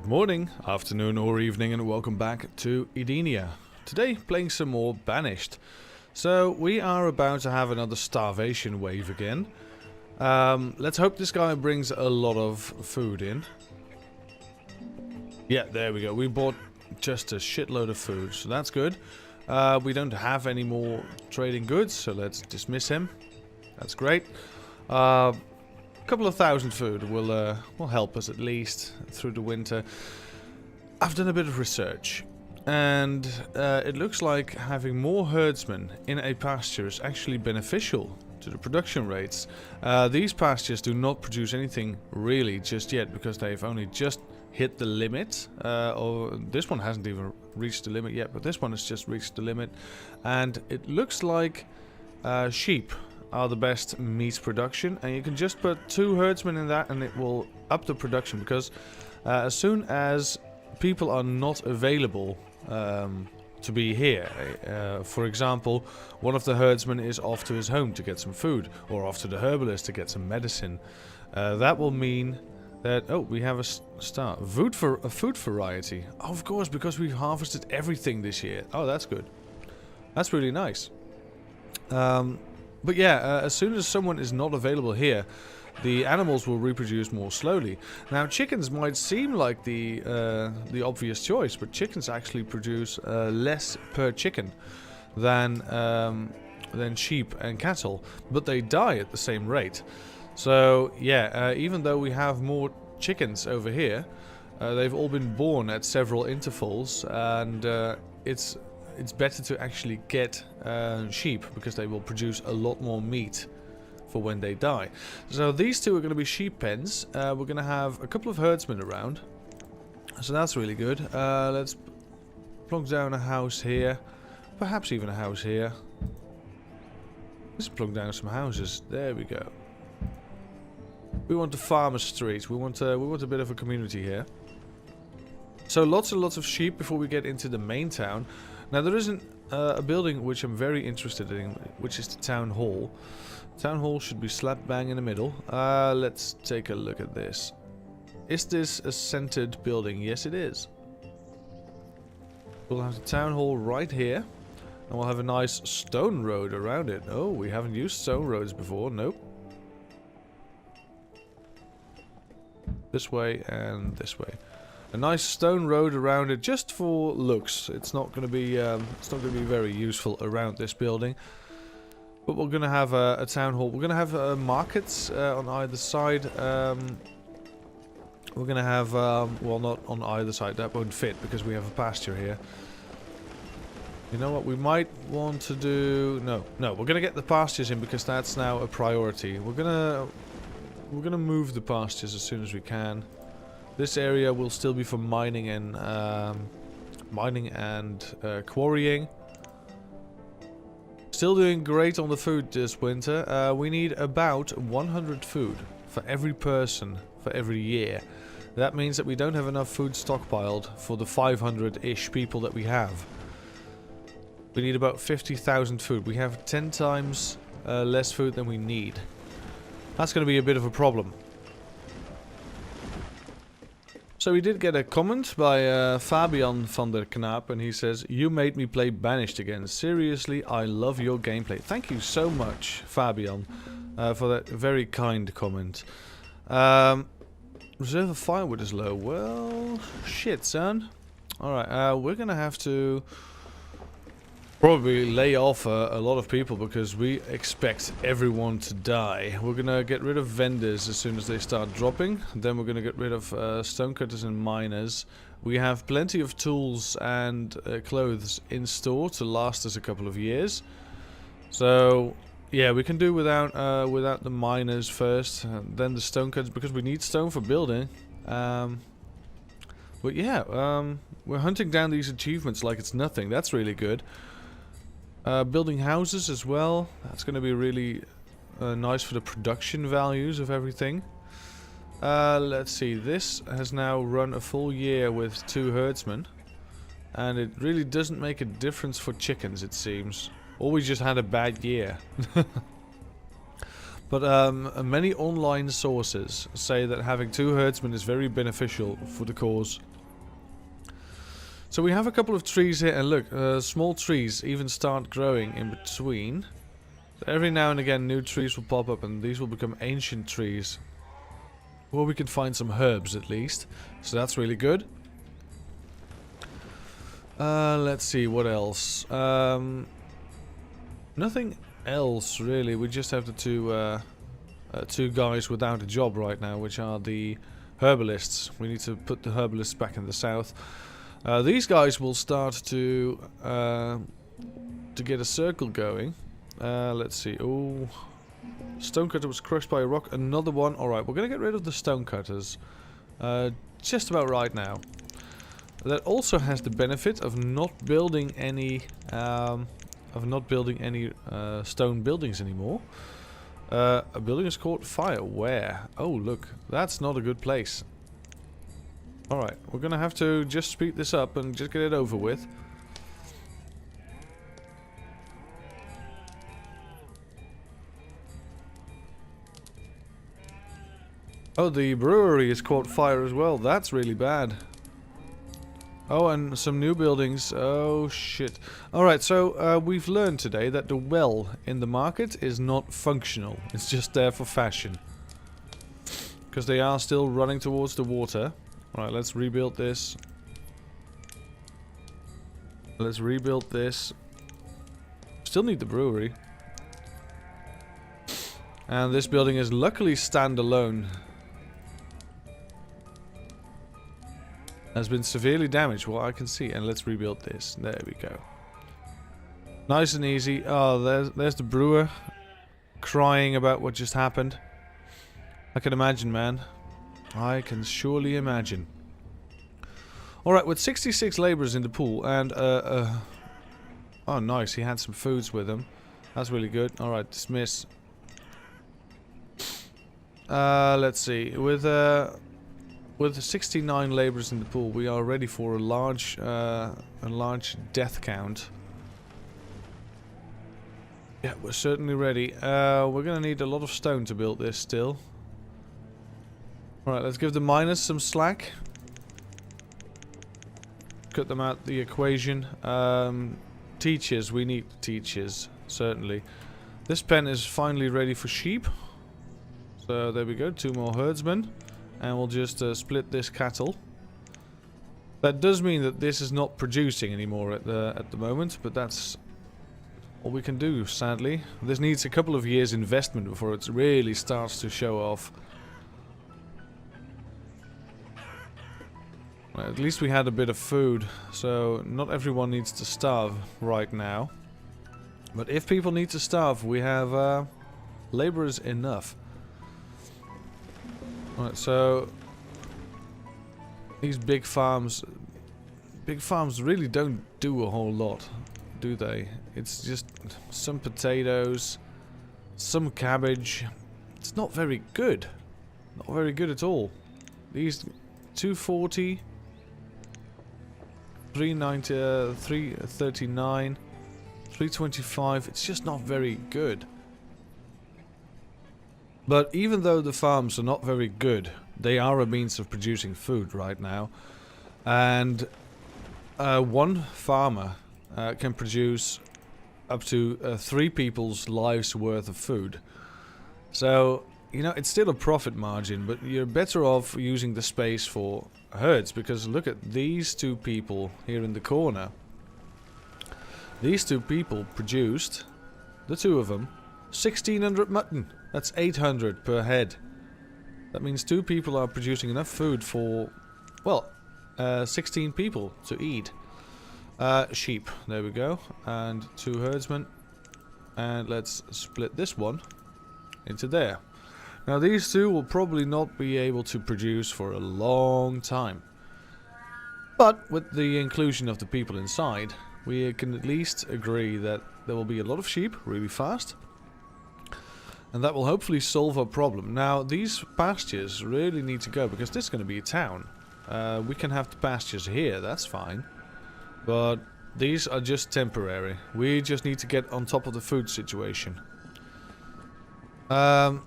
Good morning, afternoon or evening, and welcome back to Edenia. Today playing some more Banished. So we are about to have another starvation wave again. Let's hope this guy brings a lot of food in. Yeah, there we go. We bought just a shitload of food, so that's good. We don't have any more trading goods, so let's dismiss him. That's great. Couple of thousand food will help us at least through the winter. I've done a bit of research, and it looks like having more herdsmen in a pasture is actually beneficial to the production rates. These pastures do not produce anything really just yet because they've only just hit the limit. Or this one hasn't even reached the limit yet, but this one has just reached the limit, and it looks like sheep are the best meat production, and you can just put 2 herdsmen in that and it will up the production, because as soon as people are not available to be here, for example, one of the herdsmen is off to his home to get some food, or off to the herbalist to get some medicine, that will mean that, oh, we have a star. Food variety. Oh, of course, because we've harvested everything this year. Oh, that's good. That's really nice. But yeah, as soon as someone is not available here, the animals will reproduce more slowly. Now, chickens might seem like the obvious choice, but chickens actually produce less per chicken than sheep and cattle, but they die at the same rate. So yeah, even though we have more chickens over here, they've all been born at several intervals, and it's better to actually get sheep, because they will produce a lot more meat for when they die. So these two are going to be sheep pens. We're going to have a couple of herdsmen around, so that's really good. Let's plonk down a house here, perhaps even a house here. Let's plonk down some houses. There we go. We want the farmer street. We want a bit of a community here. So lots and lots of sheep before we get into the main town. Now there is a building which I'm very interested in, which is the town hall. Town hall should be slap bang in the middle. Let's take a look at this. Is this a centered building? Yes, it is. We'll have the town hall right here, and we'll have a nice stone road around it. Oh, we haven't used stone roads before. Nope. This way and this way. A nice stone road around it, just for looks. It's not going to be very useful around this building. But we're going to have a town hall. We're going to have markets on either side. We're going to have well, not on either side. That won't fit because we have a pasture here. You know what? We might want to do. No, we're going to get the pastures in because that's now a priority. We're gonna move the pastures as soon as we can. This area will still be for mining and quarrying. Still doing great on the food this winter. We need about 100 food for every person for every year. That means that we don't have enough food stockpiled for the 500-ish people that we have. We need about 50,000 food. We have 10 times less food than we need. That's going to be a bit of a problem. So we did get a comment by Fabian van der Knaap, and he says, "You made me play Banished again. Seriously, I love your gameplay." Thank you so much, Fabian, for that very kind comment. Reserve of firewood is low. Well, shit, son. Alright, we're going to have to probably lay off a lot of people because we expect everyone to die. We're gonna get rid of vendors as soon as they start dropping. Then we're gonna get rid of stonecutters and miners. We have plenty of tools and clothes in store to last us a couple of years. So yeah, we can do without the miners first, then the stonecutters, because we need stone for building. But yeah, we're hunting down these achievements like it's nothing. That's really good. Building houses as well. That's going to be really nice for the production values of everything. Let's see. This has now run a full year with 2 herdsmen. And it really doesn't make a difference for chickens, it seems. Or we just had a bad year. But many online sources say that having 2 herdsmen is very beneficial for the cause So we have a couple of trees here, and look, small trees even start growing in between. So every now and again new trees will pop up, and these will become ancient trees. Or we can find some herbs at least. So that's really good. Let's see, what else? Nothing else really. We just have the two guys without a job right now, which are the herbalists. We need to put the herbalists back in the south. These guys will start to get a circle going. Let's see. Oh, stonecutter was crushed by a rock. Another one. All right, we're gonna get rid of the stonecutters. Just about right now. That also has the benefit of not building any stone buildings anymore. A building is caught fire. Where? Oh, look, that's not a good place. All right, we're gonna have to just speed this up and just get it over with. Oh, the brewery is caught fire as well. That's really bad. Oh, and some new buildings. Oh, shit. Alright, so we've learned today that the well in the market is not functional. It's just there for fashion. Because they are still running towards the water. Alright, let's rebuild this. Let's rebuild this. Still need the brewery. And this building is luckily standalone. Has been severely damaged, what I can see. And let's rebuild this. There we go. Nice and easy. Oh, there's the brewer crying about what just happened. I can imagine, man. I can surely imagine. Alright, with 66 laborers in the pool and oh, nice, he had some foods with him. That's really good. Alright, dismiss. Let's see. With 69 laborers in the pool, we are ready for a large death count. Yeah, we're certainly ready. We're gonna need a lot of stone to build this still. Alright, let's give the miners some slack. Cut them out the equation. Teachers, we need teachers, certainly. This pen is finally ready for sheep. So there we go, 2 more herdsmen. And we'll just split this cattle. That does mean that this is not producing anymore at the moment, but that's all we can do, sadly. This needs a couple of years investment before it really starts to show off. Well, at least we had a bit of food, so not everyone needs to starve right now. But if people need to starve, we have laborers enough. Alright, so these big farms really don't do a whole lot, do they? It's just some potatoes, some cabbage. It's not very good. Not very good at all. These 240, 390, 339, 325, it's just not very good. But even though the farms are not very good, they are a means of producing food right now. And one farmer can produce up to 3 people's lives worth of food. So, you know, it's still a profit margin, but you're better off using the space for herds. Because look at these 2 people here in the corner. These 2 people produced, the 2 of them, 1,600 mutton. That's 800 per head. That means 2 people are producing enough food for, well, 16 people to eat. Sheep, there we go. And 2 herdsmen. And let's split this one into there. Now these 2 will probably not be able to produce for a long time. But with the inclusion of the people inside, we can at least agree that there will be a lot of sheep really fast. And that will hopefully solve our problem. Now, these pastures really need to go, because this is going to be a town. We can have the pastures here, that's fine. But these are just temporary. We just need to get on top of the food situation. 3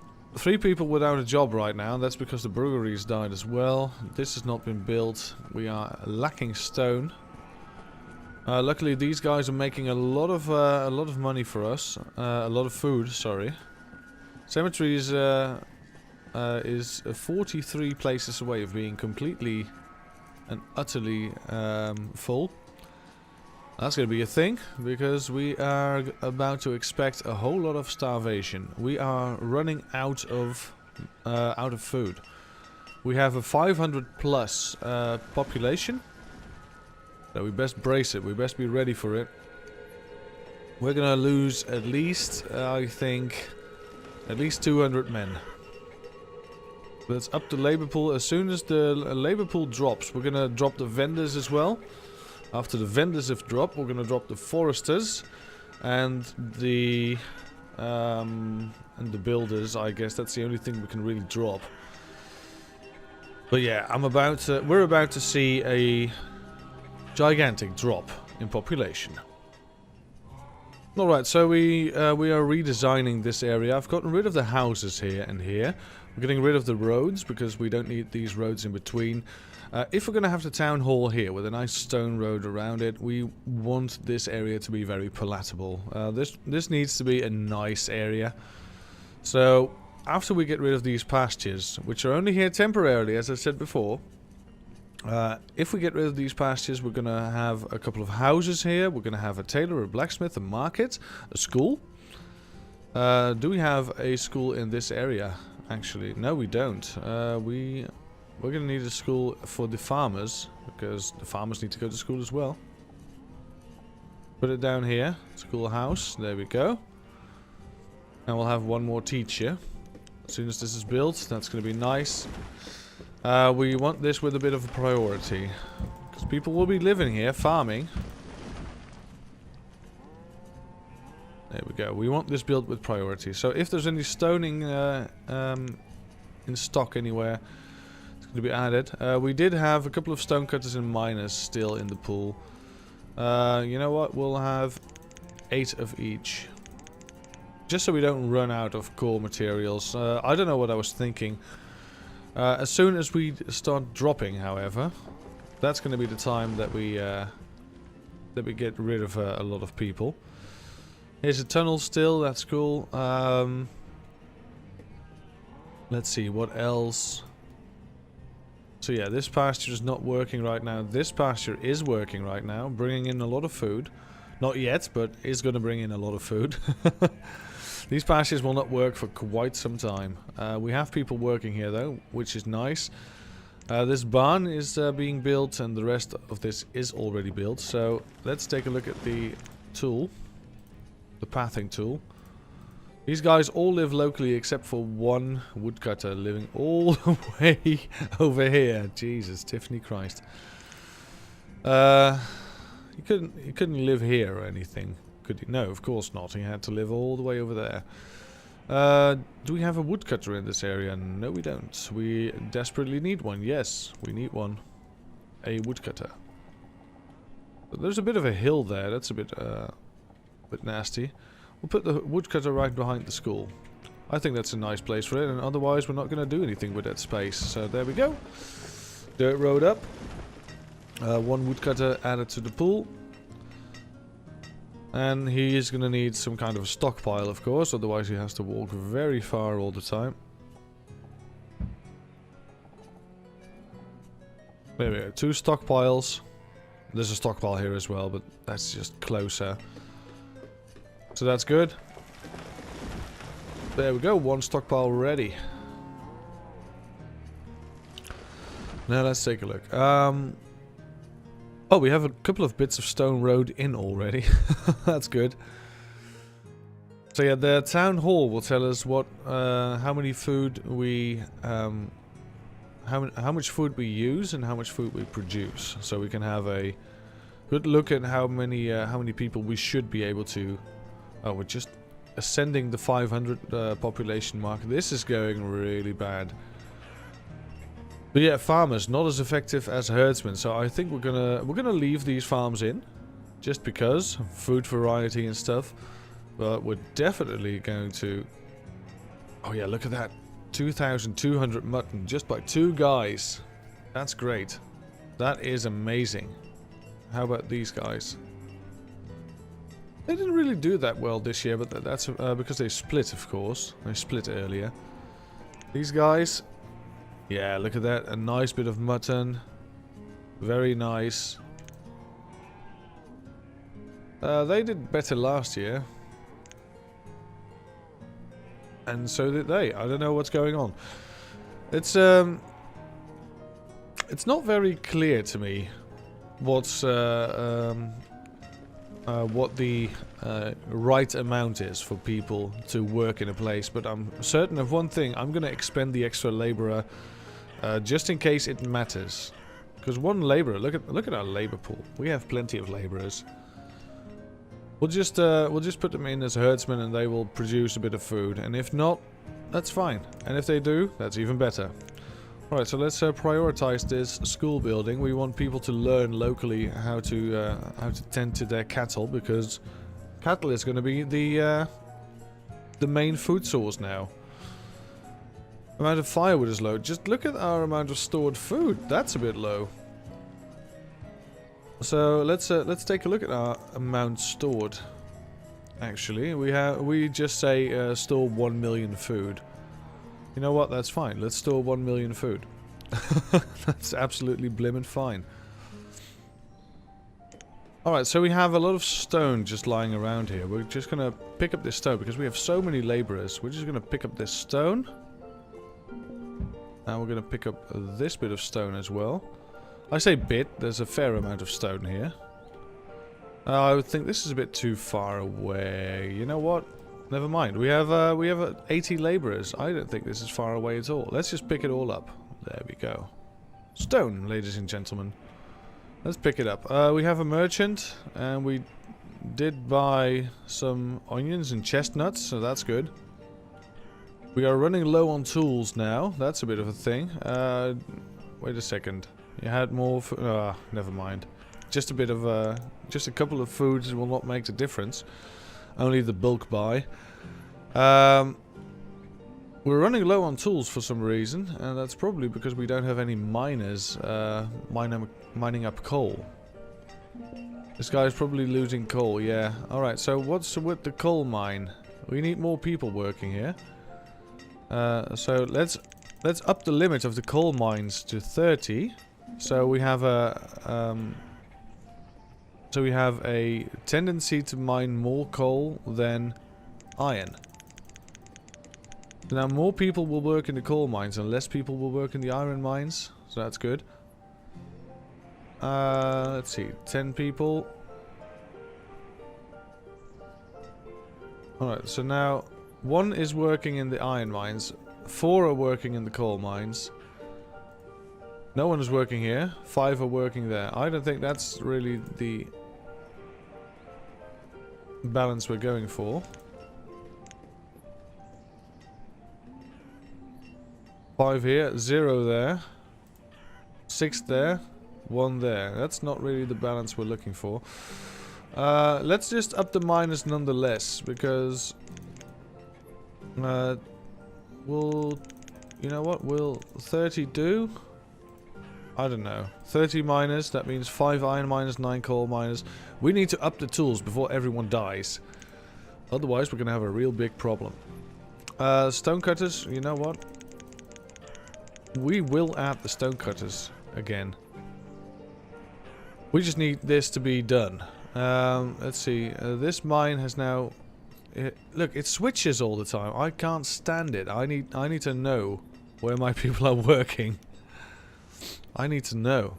people without a job right now. That's because the brewery's died as well. This has not been built. We are lacking stone. Luckily, these guys are making a lot of money for us. A lot of food. Sorry. Cemetery is 43 places away of being completely and utterly full. That's going to be a thing, because we are about to expect a whole lot of starvation. We are running out of food. We have a 500 plus population. So we best brace it. We best be ready for it. We're going to lose at least, I think, at least 200 men. That's up to labor pool. As soon as the labor pool drops, we're going to drop the vendors as well. After the vendors have dropped, we're going to drop the foresters and the builders. I guess that's the only thing we can really drop. But yeah, we're about to see a gigantic drop in population. Alright, so we are redesigning this area. I've gotten rid of the houses here and here. We're getting rid of the roads because we don't need these roads in between. If we're going to have the town hall here with a nice stone road around it, we want this area to be very palatable. This needs to be a nice area. So after we get rid of these pastures, which are only here temporarily, as I said before, if we get rid of these pastures, we're going to have a couple of houses here. We're going to have a tailor, a blacksmith, a market, a school. Do we have a school in this area? Actually, no, we don't. We're going to need a school for the farmers, because the farmers need to go to school as well. Put it down here. Schoolhouse. There we go. And we'll have one more teacher. As soon as this is built, that's going to be nice. We want this with a bit of a priority, because people will be living here, farming. There we go. We want this built with priority. So if there's any stoning in stock anywhere, it's going to be added. We did have a couple of stonecutters and miners still in the pool. You know what? We'll have 8 of each. Just so we don't run out of core materials. I don't know what I was thinking. As soon as we start dropping, however, that's going to be the time that we get rid of a lot of people. Here's a tunnel still, that's cool. Let's see, what else? So yeah, this pasture is not working right now. This pasture is working right now, bringing in a lot of food. Not yet, but is going to bring in a lot of food. These pastures will not work for quite some time. We have people working here though, which is nice. This barn is being built, and the rest of this is already built. So let's take a look at the tool. The pathing tool. These guys all live locally except for one woodcutter living all the way over here. Jesus, Tiffany Christ. He couldn't live here or anything, could he? No, of course not. He had to live all the way over there. Do we have a woodcutter in this area? No, we don't. We desperately need one. Yes, we need one. A woodcutter. But there's a bit of a hill there. That's a bit nasty. We'll put the woodcutter right behind the school. I think that's a nice place for it, and otherwise we're not going to do anything with that space. So there we go. Dirt road up. One woodcutter added to the pool. And he is going to need some kind of a stockpile, of course, otherwise he has to walk very far all the time. There we go, 2 stockpiles. There's a stockpile here as well, but that's just closer. So that's good. There we go, 1 stockpile ready. Now let's take a look. Oh, we have a couple of bits of stone road in already. That's good. So yeah, the town hall will tell us what, how many food we, how much food we use and how much food we produce. So we can have a good look at how many people we should be able to. Oh, we're just ascending the 500 population mark. This is going really bad. But yeah, farmers not as effective as herdsmen. So I think we're gonna leave these farms in, just because food variety and stuff. But we're definitely going to. Oh yeah, look at that, 2,200 mutton just by 2 guys. That's great. That is amazing. How about these guys? They didn't really do that well this year, but that's because they split, of course. They split earlier. These guys, yeah, look at that. A nice bit of mutton. Very nice. They did better last year. And so did they. I don't know what's going on. It's not very clear to me what's what the right amount is for people to work in a place, but I'm certain of one thing. I'm going to expend the extra laborer just in case it matters. Because one laborer, look at our labor pool. We have plenty of laborers. We'll just put them in as herdsmen, and they will produce a bit of food. And if not, that's fine. And if they do, that's even better. Alright, so let's prioritize this school building. We want people to learn locally how to tend to their cattle, because cattle is going to be the main food source now. Amount of firewood is low. Just look at our amount of stored food. That's a bit low. So let's take a look at our amount stored. Actually, we just say store 1 million food. You know what? That's fine. Let's store 1 million food. That's absolutely blimmin' fine. Alright, so we have a lot of stone just lying around here. We're just gonna pick up this stone because we have so many laborers. We're just gonna pick up this stone. And we're gonna pick up this bit of stone as well. I say bit, there's a fair amount of stone here. I would think this is a bit too far away. You know what? Never mind. We have 80 laborers. I don't think this is far away at all. Let's just pick it all up. There we go. Stone, ladies and gentlemen. Let's pick it up. We have a merchant, and we did buy some onions and chestnuts, so that's good. We are running low on tools now. That's a bit of a thing. Wait a second. You had more. Never mind. Just a bit of just a couple of foods will not make the difference. Only the bulk buy. We're running low on tools for some reason, and that's probably because we don't have any miners mining up coal. This guy's probably losing coal, yeah. Alright, so what's with the coal mine? We need more people working here. So let's up the limit of the coal mines to 30. So we have a tendency to mine more coal than iron. Now more people will work in the coal mines and less people will work in the iron mines. So that's good. Let's see, 10 people. Alright, so now 1 is working in the iron mines, 4 are working in the coal mines. No one is working here, 5 are working there. I don't think that's really the balance we're going for. 5 here, 0 there, 6 there, 1 there. That's not really the balance we're looking for. Let's just up the minus nonetheless, because we'll, you know what, will 30 do? I don't know. 30 miners, that means 5 iron miners, 9 coal miners. We need to up the tools before everyone dies. Otherwise, we're going to have a real big problem. Stonecutters, you know what? We will add the stonecutters again. We just need this to be done. Let's see. This mine has now... look, it switches all the time. I can't stand it. I need to know where my people are working. I need to know.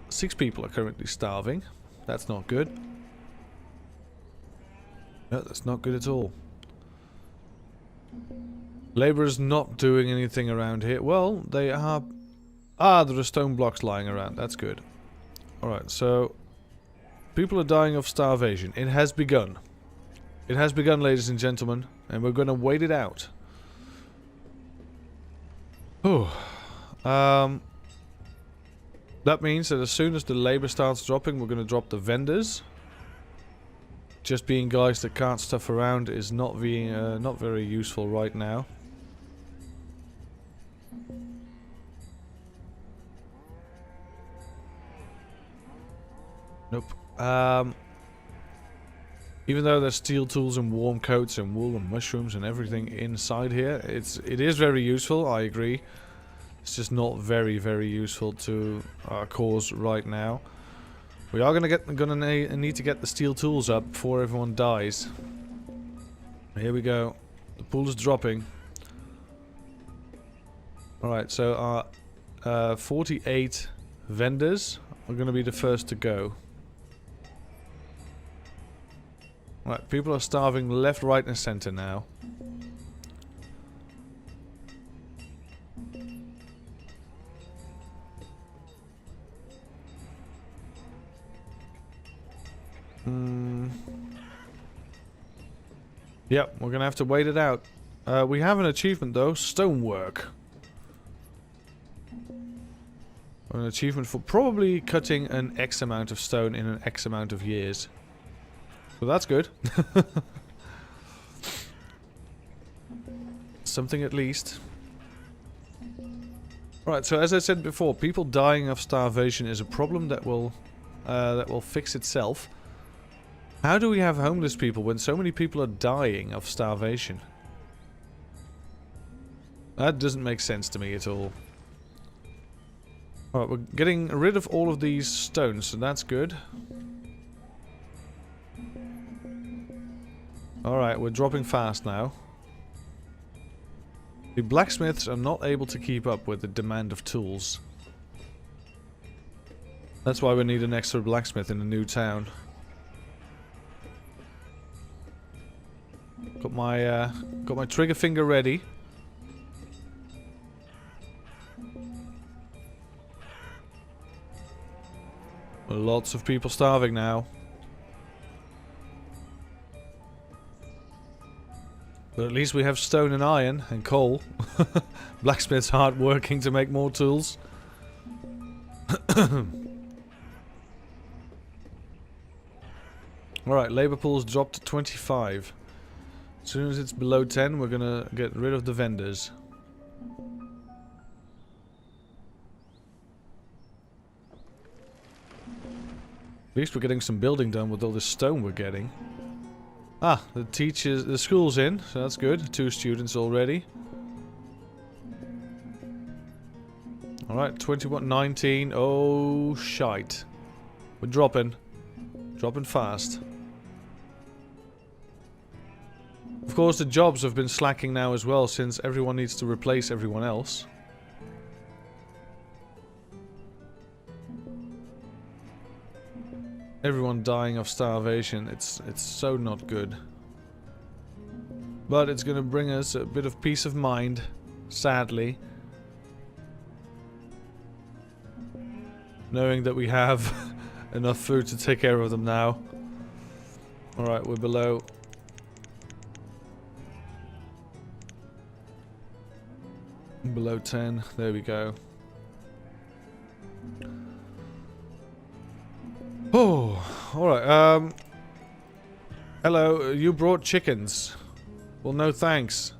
6 people are currently starving. That's not good. No, that's not good at all. Labourers not doing anything around here. Well, they are... Ah, there are stone blocks lying around. That's good. Alright, so... people are dying of starvation. It has begun. It has begun, ladies and gentlemen. And we're going to wait it out. Oh. That means that as soon as the labour starts dropping, we're going to drop the vendors. Just being guys that can't stuff around is not very useful right now. Nope. Even though there's steel tools and warm coats and wool and mushrooms and everything inside here, it is very useful, I agree. It's just not very, very useful to our cause right now. We are gonna need to get the steel tools up before everyone dies. Here we go. The pool is dropping. Alright, so our 48 vendors are gonna be the first to go. Right, people are starving left, right and center now. Yep, we're gonna have to wait it out. We have an achievement though, stonework. An achievement for probably cutting an X amount of stone in an X amount of years. So that's good. Something at least. Right, so as I said before, people dying of starvation is a problem that will fix itself. How do we have homeless people when so many people are dying of starvation? That doesn't make sense to me at all. Alright, we're getting rid of all of these stones, so that's good. Alright, we're dropping fast now. The blacksmiths are not able to keep up with the demand of tools. That's why we need an extra blacksmith in the new town. Got my trigger finger ready. Lots of people starving now. But at least we have stone and iron and coal. Blacksmith's hard working to make more tools. Alright, labor pool's dropped to 25. As soon as it's below 10, we're gonna get rid of the vendors. At least we're getting some building done with all this stone we're getting. Ah, the school's in, so that's good. 2 students already. Alright, 21, 19. Oh, shite. We're dropping. Dropping fast. Of course, the jobs have been slacking now as well, since everyone needs to replace everyone else. Everyone dying of starvation. It's so not good. But it's gonna bring us a bit of peace of mind, sadly. Knowing that we have enough food to take care of them now. Alright, we're below. Below 10. There we go. Oh, alright, hello, you brought chickens. Well, no thanks.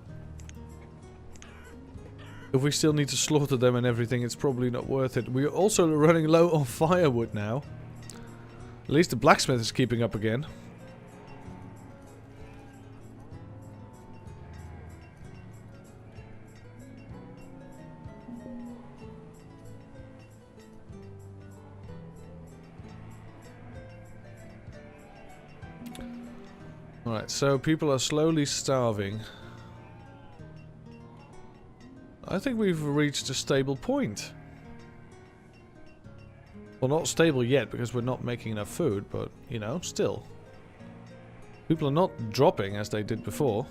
If we still need to slaughter them and everything, it's probably not worth it. We're also running low on firewood now. At least the blacksmith is keeping up again. Alright, so people are slowly starving. I think we've reached a stable point. Well, not stable yet because we're not making enough food, but, you know, still. People are not dropping as they did before.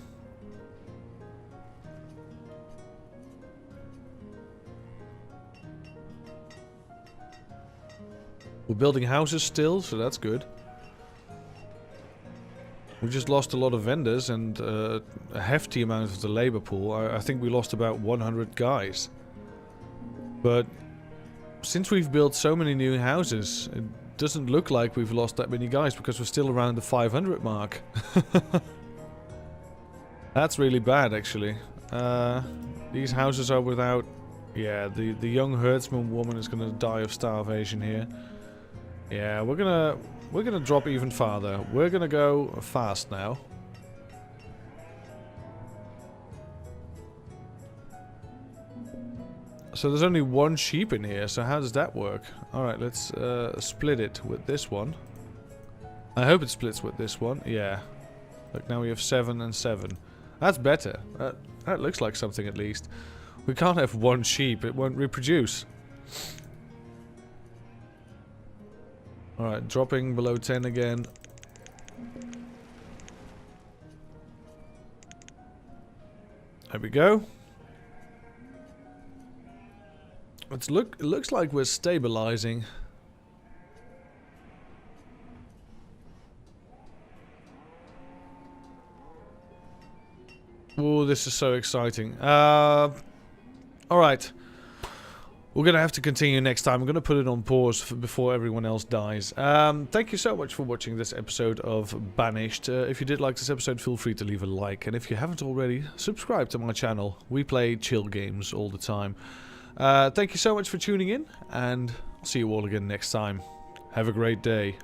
We're building houses still, so that's good. We just lost a lot of vendors and a hefty amount of the labor pool. I think we lost about 100 guys. But since we've built so many new houses, it doesn't look like we've lost that many guys because we're still around the 500 mark. That's really bad, actually. These houses are without... Yeah, the young herdsman woman is gonna die of starvation here. Yeah, we're gonna We're gonna drop even farther. We're gonna go fast now. So there's only one sheep in here, so how does that work? Alright, let's split it with this one. I hope it splits with this one. Yeah. Look, now we have 7 and 7. That's better. That looks like something at least. We can't have one sheep, it won't reproduce. Alright, dropping below 10 again. There we go. It looks like we're stabilizing. Oh, this is so exciting. Alright. We're going to have to continue next time. I'm going to put it on pause before everyone else dies. Thank you so much for watching this episode of Banished. If you did like this episode, feel free to leave a like. And if you haven't already, subscribe to my channel. We play chill games all the time. Thank you so much for tuning in, and I'll see you all again next time. Have a great day.